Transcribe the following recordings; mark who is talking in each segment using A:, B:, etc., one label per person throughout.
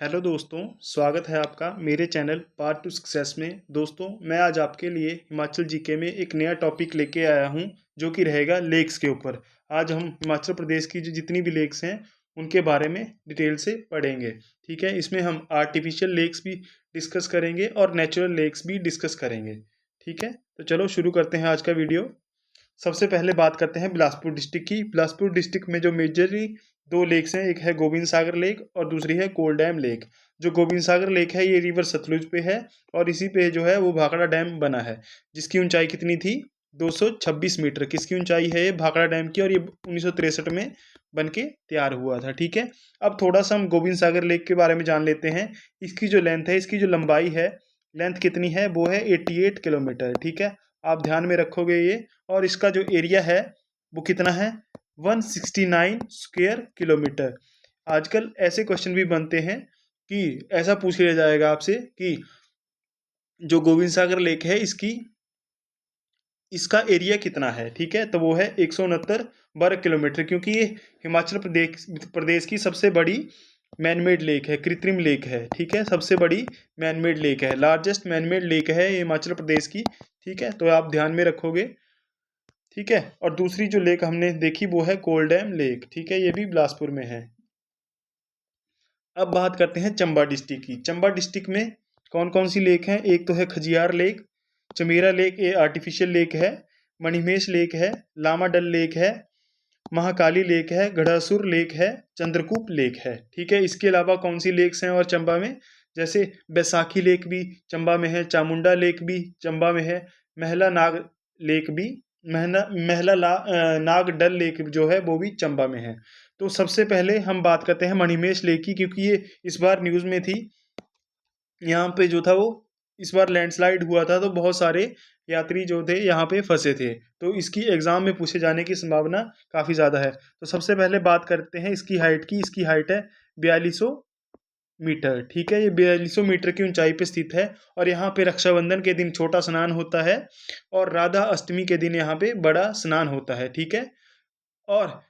A: Hello दोस्तों, स्वागत है आपका मेरे चैनल पार्ट टू सक्सेस में। दोस्तों, मैं आज आपके लिए हिमाचल जीके में एक नया टॉपिक लेके आया हूं, जो कि रहेगा लेक्स के ऊपर। आज हम हिमाचल प्रदेश की जो जितनी भी लेक्स हैं उनके बारे में डिटेल से पढ़ेंगे। ठीक है, इसमें हम आर्टिफिशियल लेक्स भी डिस्कस करेंगे और नेचुरल लेक्स भी डिस्कस करेंगे। ठीक है, तो चलो शुरू करते हैं आज का वीडियो। सबसे पहले बात करते हैं बिलासपुर डिस्ट्रिक्ट की। बिलासपुर डिस्ट्रिक्ट में जो मेजरली दो लेक्स हैं, एक है गोविंद सागर लेक और दूसरी है कोल डैम लेक। जो गोविंद सागर लेक है ये रिवर सतलुज पे है और इसी पे जो है वो भाखड़ा डैम बना है, जिसकी ऊंचाई कितनी थी? 226 मीटर। किसकी ऊंचाई है ये? भाखड़ा डैम की। और ये 1963 में बन के तैयार हुआ था। ठीक है, अब थोड़ा सा हम गोविंद सागर लेक के बारे में जान लेते हैं। इसकी जो लेंथ है, इसकी जो लंबाई है, लेंथ कितनी है? वो है 88 किलोमीटर। ठीक है, आप ध्यान में रखोगे ये। और इसका जो एरिया है वो कितना है? 169 स्क्वायर किलोमीटर। आजकल ऐसे क्वेश्चन भी बनते हैं कि ऐसा पूछ लिया जाएगा आपसे कि जो गोविंद सागर लेक है इसका एरिया कितना है। ठीक है, तो वो है 169 वर्ग किलोमीटर, क्योंकि ये हिमाचल प्रदेश की सबसे बड़ी मैनमेड लेक है, कृत्रिम लेक है। ठीक है, सबसे बड़ी मैनमेड लेक है, लार्जेस्ट मैनमेड लेक है ये हिमाचल प्रदेश की। ठीक है, तो आप ध्यान में रखोगे। ठीक है, और दूसरी जो लेक हमने देखी वो है कोल डैम लेक। ठीक है, ये भी बिलासपुर में है। अब बात करते हैं चंबा डिस्ट्रिक्ट की। चंबा डिस्ट्रिक्ट में कौन कौन सी लेक हैं? एक तो है खजियार लेक, चमेरा लेक, ये आर्टिफिशियल लेक है, मणिमेश लेक है, लामाडल लेक है, महाकाली लेक है, गढ़ासुर लेक है, चंद्रकूप लेक है। ठीक है, इसके अलावा कौन सी लेक्स हैं और चंबा में? जैसे बैसाखी लेक भी चंबा में है, चामुंडा लेक भी चंबा में है, महला नाग लेक भी, नाग डल लेक जो है वो भी चंबा में है। तो सबसे पहले हम बात करते हैं मणिमेश लेक की, क्योंकि ये इस बार न्यूज़ में थी। यहाँ पे जो था वो इस बार लैंडस्लाइड हुआ था, तो बहुत सारे यात्री जो थे यहाँ पे फंसे थे, तो इसकी एग्जाम में पूछे जाने की संभावना काफ़ी ज़्यादा है। तो सबसे पहले बात करते हैं इसकी हाइट की। इसकी हाइट है 4200 मीटर। ठीक है, ये 4200 मीटर की ऊंचाई पे स्थित है और यहाँ पे रक्षाबंधन के दिन छोटा स्नान होता है और राधा अष्टमी के दिन यहाँ पे बड़ा स्नान होता है। ठीक है, और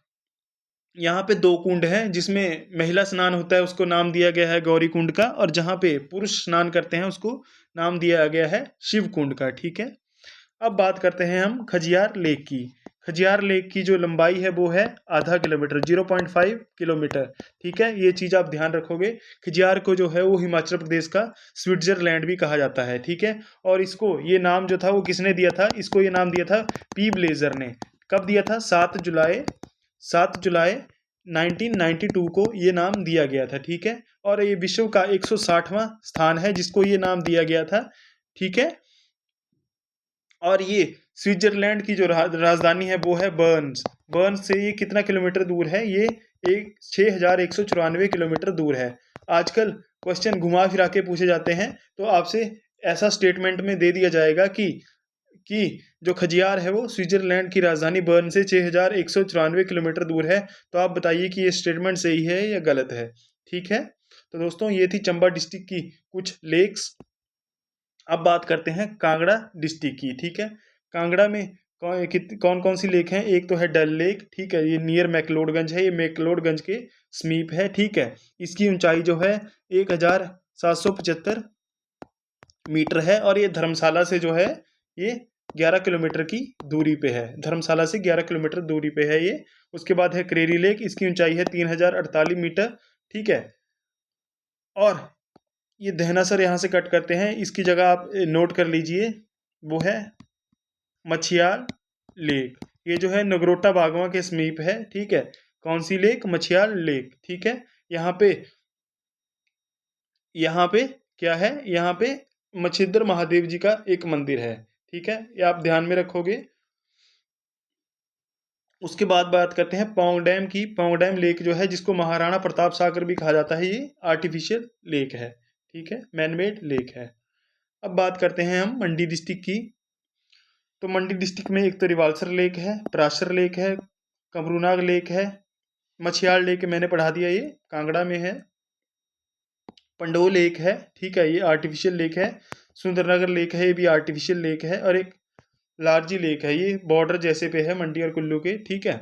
A: यहाँ पे दो कुंड हैं, जिसमें महिला स्नान होता है उसको नाम दिया गया है गौरी कुंड का, और जहाँ पे पुरुष स्नान करते हैं उसको नाम दिया गया है शिव कुंड का। ठीक है, अब बात करते हैं हम खजियार लेक की। खजियार लेक की जो लंबाई है वो है आधा किलोमीटर, 0.5 किलोमीटर। ठीक है, ये चीज़ आप ध्यान रखोगे। खजियार को जो है वो हिमाचल प्रदेश का स्विट्जरलैंड भी कहा जाता है। ठीक है, और इसको ये नाम जो था वो किसने दिया था? इसको ये नाम दिया था पी ब्लेजर ने। कब दिया था? 7 जुलाई 1992 को ये नाम दिया गया था। ठीक है, और ये विश्व का 160वां स्थान है जिसको ये नाम दिया गया था। ठीक है, और ये स्विट्जरलैंड की जो राजधानी है वो है बर्न्स। बर्न्स से ये कितना किलोमीटर दूर है? ये 6194 किलोमीटर दूर है। आजकल क्वेश्चन घुमा फिरा के पूछे जाते हैं, तो आपसे ऐसा स्टेटमेंट में दे दिया जाएगा कि जो खजियार है वो स्विट्जरलैंड की राजधानी बर्न से 6194 किलोमीटर दूर है। तो आप बताइए कि ये स्टेटमेंट सही है या गलत है। ठीक है, तो दोस्तों ये थी चंबा डिस्ट्रिक्ट की कुछ लेक्स। अब बात करते हैं कांगड़ा डिस्ट्रिक्ट की। ठीक है, कांगड़ा में कौन कौन सी लेक हैं? एक तो है डल लेक। ठीक है, ये नियर मैक्लोडगंज है, ये मैक्लोडगंज के समीप है। ठीक है, इसकी ऊंचाई जो है 1775 मीटर है और ये धर्मशाला से जो है ये 11 किलोमीटर की दूरी पे है। धर्मशाला से 11 किलोमीटर दूरी पे है ये। उसके बाद है करेरी लेक, इसकी ऊंचाई है 3048 मीटर। ठीक है, और ये दहनासर यहाँ से कट करते हैं, इसकी जगह आप नोट कर लीजिए, वो है मछियाल लेक। ये जो है नगरोटा बागवा के समीप है। ठीक है, कौन सी लेक? मछियाल लेक। ठीक है, यहाँ पे क्या है? यहाँ पे मच्छिंद्र महादेव जी का एक मंदिर है। ठीक है, ये आप ध्यान में रखोगे। उसके बाद बात करते हैं पौंग डैम की। पौंग डैम लेक जो है, जिसको महाराणा प्रताप सागर भी कहा जाता है, ये आर्टिफिशियल लेक है। ठीक है, मैनमेड लेक है। अब बात करते हैं हम मंडी डिस्ट्रिक्ट की। तो मंडी डिस्ट्रिक्ट में एक तो रिवाल्सर लेक है, पराशर लेक है, कमरूनाग लेक है, मछियाल लेक मैंने पढ़ा दिया, ये कांगड़ा में है। पंडोह लेक है। ठीक है, ये आर्टिफिशियल लेक है। सुंदरनगर लेक है, ये भी आर्टिफिशियल लेक है। और एक लारजी लेक है, ये बॉर्डर जैसे पे है मंडी और कुल्लू के। ठीक है,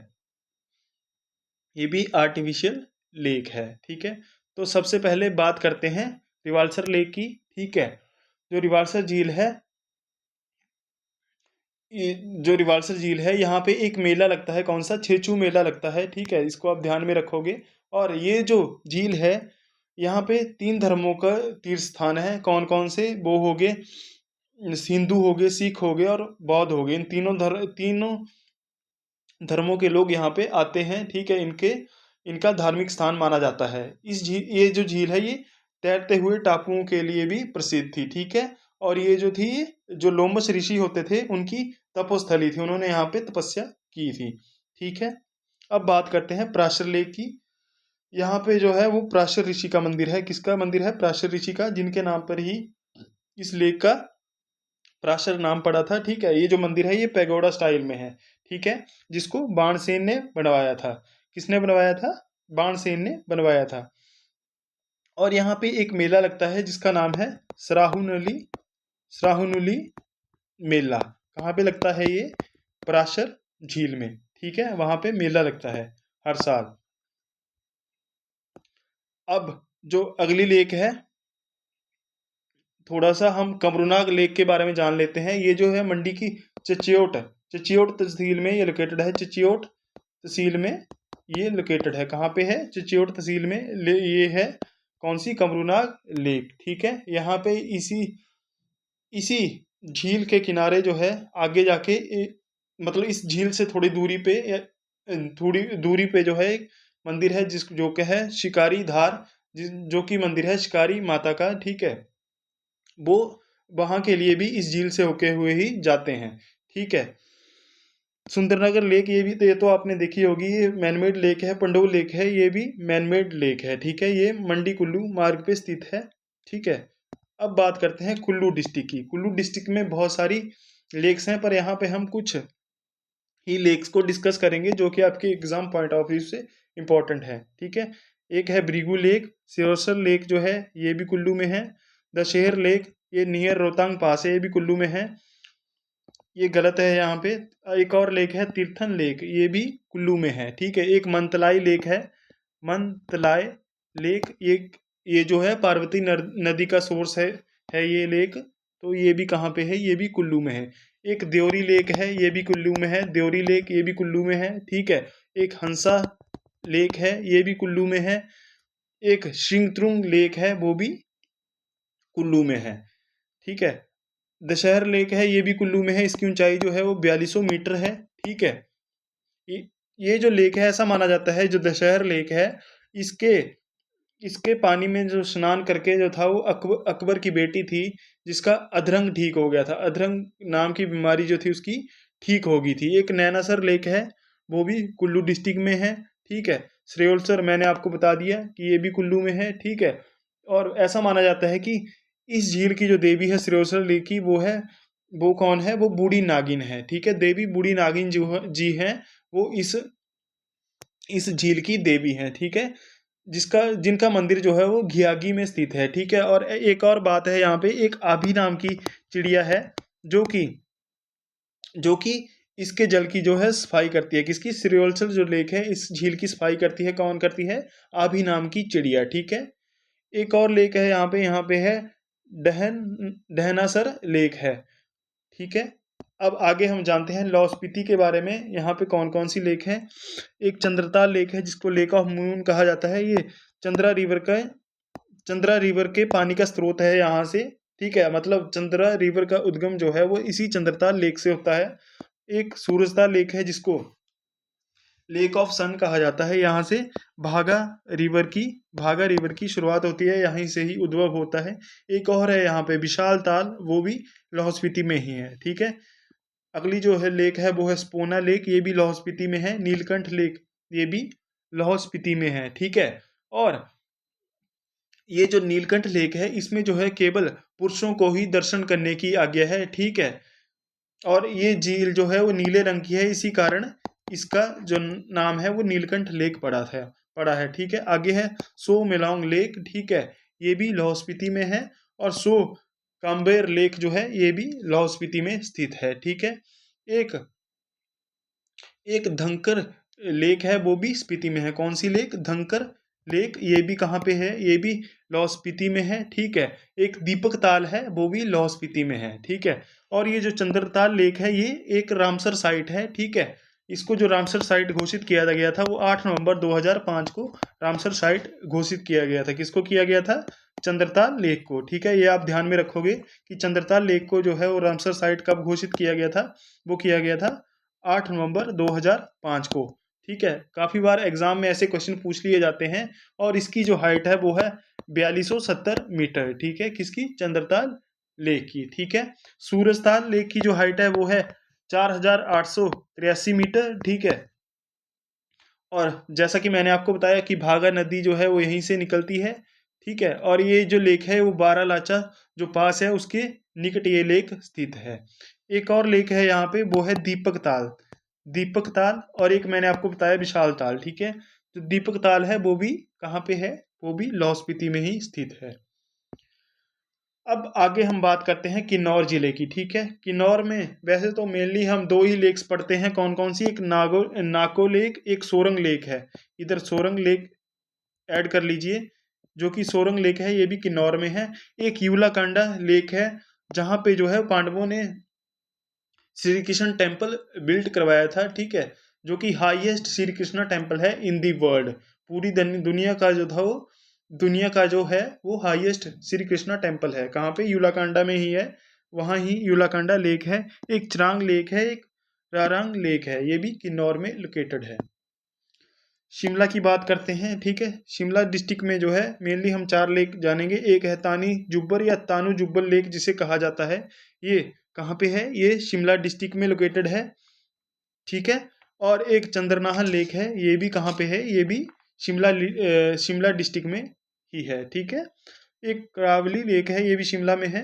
A: ये भी आर्टिफिशियल लेक है। ठीक है, तो सबसे पहले बात करते हैं रिवाल्सर लेक की। ठीक है, जो रिवाल्सर झील है, जो रिवाल्सर झील है, यहाँ पे एक मेला लगता है। कौन सा? छेचू मेला लगता है। ठीक है, इसको आप ध्यान में रखोगे। और ये जो झील है, यहाँ पे 3 धर्मों का तीर्थ स्थान है। कौन कौन से? वो हो गए हिंदू, हो गए सिख, हो गए और बौद्ध हो गए। इन तीनों धर्मों के लोग यहाँ पे आते हैं। ठीक है, इनका धार्मिक स्थान माना जाता है। ये जो झील है, ये तैरते हुए टापुओं के लिए भी प्रसिद्ध थी। ठीक है, और ये जो थी, जो लोमस ऋषि होते थे, उनकी तपोस्थली थी। उन्होंने यहाँ पे तपस्या की थी। ठीक है, अब बात करते हैं पराशर लेक की। यहाँ पे जो है वो पराशर ऋषि का मंदिर है। किसका मंदिर है? पराशर ऋषि का, जिनके नाम पर ही इस लेक का पराशर नाम पड़ा था। ठीक है, ये जो मंदिर है, ये पैगोडा स्टाइल में है। ठीक है, जिसको बाणसेन ने बनवाया था। किसने बनवाया था? बाणसेन ने बनवाया था। और यहाँ पे एक मेला लगता है जिसका नाम है सराहुनुली सराहुनुली मेला। कहाँ पे लगता है ये? पराशर झील में। ठीक है, वहां पे मेला लगता है हर साल। अब जो अगली लेक है, थोड़ा सा हम कमरूनाग लेक के बारे में जान लेते हैं। ये जो है मंडी की चचियोट चचियोट तहसील में ये लोकेटेड है। चचियोट तहसील में ये लोकेटेड है। कहाँ पे है? चचियोट तहसील में। ये है कौन सी? कमरूनाग लेक। ठीक है, यहाँ पे इसी इसी झील के किनारे जो है, आगे जाके मतलब इस झील से थोड़ी दूरी पे, थोड़ी दूरी पे जो है एक मंदिर है, जो कि है शिकारी धार, जो कि मंदिर है शिकारी माता का। ठीक है, वो वहां के लिए भी इस झील से होके हुए ही जाते हैं। ठीक है, सुंदरनगर लेक, ये तो आपने देखी होगी। ये मैनमेड लेक है। पंडोल लेक है, ये भी मैनमेड लेक है। ठीक है, ये मंडी कुल्लू मार्ग पे स्थित है। ठीक है, अब बात करते हैं कुल्लू डिस्ट्रिक्ट की। कुल्लू डिस्ट्रिक्ट में बहुत सारी लेक्स हैं, पर यहाँ पे हम कुछ ही लेक्स को डिस्कस करेंगे जो कि आपके एग्जाम पॉइंट ऑफ व्यू से इम्पोर्टेंट है। ठीक है, एक है भृगु लेक। सिरोसर लेक जो है, ये भी कुल्लू में है। दशहर लेक, ये नियर रोहतांग पास है, ये भी कुल्लू में है। ये गलत है यहाँ पे। एक और लेक है तीर्थन लेक, ये भी कुल्लू में है। ठीक है, एक मंतलाई लेक है। मंतलाई लेक, ये जो है पार्वती नदी का सोर्स है ये लेक। तो ये भी कहाँ पे है? ये भी कुल्लू में है। एक देवरी लेक है, ये भी कुल्लू में है। देवरी लेक, ये भी कुल्लू में है। ठीक है, एक हंसा लेक है, ये भी कुल्लू में है। एक शिंगत्रुंग लेक है, वो भी कुल्लू में है। ठीक है, दशहर लेक है, ये भी कुल्लू में है। इसकी ऊंचाई जो है वो 4200 मीटर है। ठीक है, ये ये जो लेक है, ऐसा माना जाता है, जो दशहर लेक है, इसके इसके पानी में जो स्नान करके जो था, वो अकबर की बेटी थी, जिसका अधरंग ठीक हो गया था। अधरंग नाम की बीमारी जो थी उसकी ठीक हो गई थी। एक नैनासर लेक है, वो भी कुल्लू डिस्ट्रिक्ट में है। ठीक है, श्रेयोलसर मैंने आपको बता दिया कि ये भी कुल्लू में है। ठीक है, और ऐसा माना जाता है कि इस झील की जो देवी है श्रेयोसर लेक की, वो कौन है? वो बूढ़ी नागिन है। ठीक है, देवी बूढ़ी नागिन जो जी हैं, वो इस झील की देवी हैं। ठीक है, जिनका मंदिर जो है वो घियागी में स्थित है। ठीक है, और एक और बात है, यहाँ पे एक आभी नाम की चिड़िया है, जो कि जो कि इसके जल की जो है सफाई करती है। किसकी? श्रेयोलसर जो लेक है, इस झील की सफाई करती है। कौन करती है? आभी नाम की चिड़िया। ठीक है, एक और लेक है यहाँ पे है डहन डहनासर लेक है। ठीक है, अब आगे हम जानते हैं लाहौल स्पीति के बारे में। यहाँ पे कौन कौन सी लेक है? एक चंद्रताल लेक है, जिसको लेक ऑफ मून कहा जाता है। ये चंद्रा रिवर के पानी का स्रोत है यहाँ से। ठीक है, मतलब चंद्रा रिवर का उद्गम जो है वो इसी चंद्रताल लेक से होता है। एक सूरजताल लेक है, जिसको लेक ऑफ सन कहा जाता है। यहाँ से भागा भागा रिवर की शुरुआत होती है, यहीं से ही उद्भव होता है। एक और है यहाँ पे विशाल ताल, वो भी लाहौल स्पीति में ही है। ठीक है, अगली जो है लेक है, वो है स्पोना लेक, ये भी लाहौल स्पीति में है। नीलकंठ लेक, ये भी लाहौल स्पीति में है। ठीक है, और ये जो नीलकंठ लेक है, इसमें जो है केवल पुरुषों को ही दर्शन करने की आज्ञा है। ठीक है, और ये झील जो है वो नीले रंग की है, इसी कारण इसका जो नाम है वो नीलकंठ लेक पड़ा है। ठीक है, आगे है सो मेलोंग लेक। ठीक है, ये भी लाहौल स्पीति में है। और सो काम्बेर लेक जो है, ये भी लाहौल स्पीति में स्थित है। ठीक है, एक एक धंकर लेक है, वो भी स्पीति में है। कौन सी लेक? धंकर लेक ये भी कहाँ पे है, ये भी लाहौल स्पीति में है, ठीक है। एक दीपक ताल है, वो भी लाहौल स्पीति में है, ठीक है। और ये जो चंद्रताल लेक है ये एक रामसर साइट है, ठीक है। इसको जो रामसर साइट घोषित किया गया था वो 8 नवंबर 2005 को रामसर साइट घोषित किया गया था। किसको किया गया था? चंद्रताल लेक को, ठीक है। ये आप ध्यान में रखोगे कि चंद्रताल लेक को जो है वो रामसर साइट कब घोषित किया गया था? वो किया गया था 8 नवंबर 2005 को, ठीक है। काफ़ी बार एग्जाम में ऐसे क्वेश्चन पूछ लिए जाते हैं। और इसकी जो हाइट है वो है 4270 मीटर, ठीक है। किसकी? चंद्रताल लेक की, ठीक है। सूरजताल लेक की जो हाइट है वो है 4883 मीटर, ठीक है। और जैसा कि मैंने आपको बताया कि भागा नदी जो है वो यहीं से निकलती है, ठीक है। और ये जो लेक है वो बारालाचा जो पास है उसके निकट ये लेक स्थित है। एक और लेक है यहाँ पे, वो है दीपक ताल। दीपक ताल और एक मैंने आपको बताया विशाल ताल, ठीक है। जो दीपक ताल है वो भी कहाँ पे है? वो भी लाहौल स्पीति में ही स्थित है। अब आगे हम बात करते हैं किन्नौर जिले की, ठीक है। किन्नौर में वैसे तो मेनली हम दो ही लेक्स पढ़ते हैं, कौन कौन सी? एक नाको लेक, एक सोरंग लेक है। इधर सोरंग लेक ऐड कर लीजिए। जो कि सोरंग लेक है ये भी किन्नौर में है। एक यूलाकांडा लेक है जहाँ पे जो है पांडवों ने श्री कृष्ण टेम्पल बिल्ड करवाया था, ठीक है। जो कि हाईएस्ट श्री कृष्ण टेम्पल है इन दी वर्ल्ड। पूरी दुनिया का जो था वो दुनिया का जो है वो हाईएस्ट श्री कृष्ण टेम्पल है। कहाँ पे? यूलाकांडा में ही है। वहाँ ही यूलाकांडा लेक है। एक चिरांग लेक है, एक रारांग लेक है, ये भी किन्नौर में लोकेटेड है। शिमला की बात करते हैं, ठीक है। शिमला डिस्ट्रिक्ट में जो है मेनली हम 4 लेक जानेंगे। एक है तानी जुब्बर या तानू जुब्बर लेक जिसे कहा जाता है। ये कहाँ पे है? ये शिमला डिस्ट्रिक्ट में लोकेटेड है, ठीक है। और एक चंद्रनाहन लेक है, ये भी कहाँ पे है? ये भी शिमला डिस्ट्रिक्ट में ही है, ठीक है। एक करावली लेक है, ये भी शिमला में है।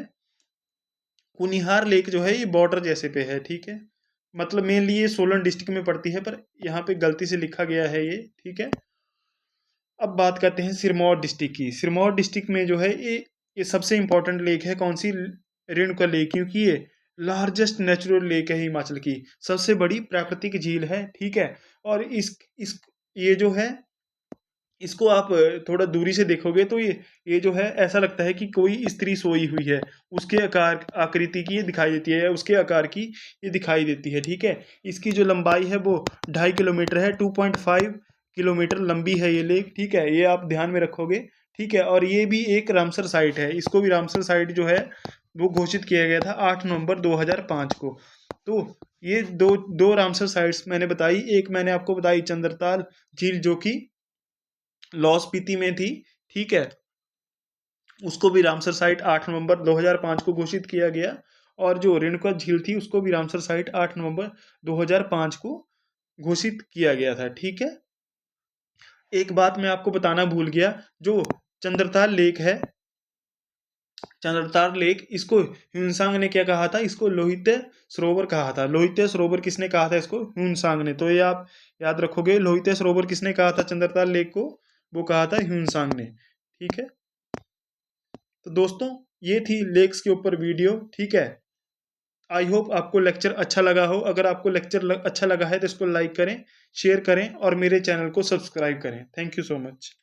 A: कुनिहार लेक जो है ये बॉर्डर जैसे पे है, ठीक है। मतलब मेनली ये सोलन डिस्ट्रिक्ट में पड़ती है, पर यहाँ पे गलती से लिखा गया है ये, ठीक है। अब बात करते हैं सिरमौर डिस्ट्रिक्ट की। सिरमौर डिस्ट्रिक्ट में जो है ये सबसे इंपॉर्टेंट लेक है। कौन सी? रेणुका लेक, क्योंकि ये लार्जेस्ट नेचुरल लेक है हिमाचल की, सबसे बड़ी प्राकृतिक झील है, ठीक है। और इस ये जो है इसको आप थोड़ा दूरी से देखोगे तो ये जो है ऐसा लगता है कि कोई स्त्री सोई हुई है। उसके आकार आकृति की ये दिखाई देती है, उसके आकार की ये दिखाई देती है, ठीक है। इसकी जो लंबाई है वो 2.5 किलोमीटर है, 2.5 किलोमीटर लंबी है ये लेक, ठीक है। ये आप ध्यान में रखोगे, ठीक है। और ये भी एक रामसर साइट है। इसको भी रामसर साइट जो है वो घोषित किया गया था 8 नवंबर 2005 को। तो ये दो दो रामसर साइट्स मैंने बताई। एक मैंने आपको बताई चंद्रताल झील जो कि लाहौल स्पीति में थी, ठीक है। उसको भी रामसर साइट 8 नवंबर 2005 को घोषित किया गया। और जो रेणुका झील थी उसको भी रामसर साइट 8 नवंबर 2005 को घोषित किया गया था, ठीक है। एक बात मैं आपको बताना भूल गया, जो चंद्रताल लेक है, चंद्रताल लेक, इसको ह्यूनसांग ने क्या कहा था? इसको लोहित सरोवर कहा था। लोहित सरोवर किसने कहा था इसको? ह्यूनसांग ने। तो ये आप याद रखोगे, लोहित सरोवर किसने कहा था चंद्रताल लेक को? वो कहा था ह्यूनसांग ने, ठीक है। तो दोस्तों ये थी लेक्स के ऊपर वीडियो, ठीक है। आई होप आपको लेक्चर अच्छा लगा हो। अगर आपको लेक्चर अच्छा लगा है तो इसको लाइक करें, शेयर करें और मेरे चैनल को सब्सक्राइब करें। Thank you so much.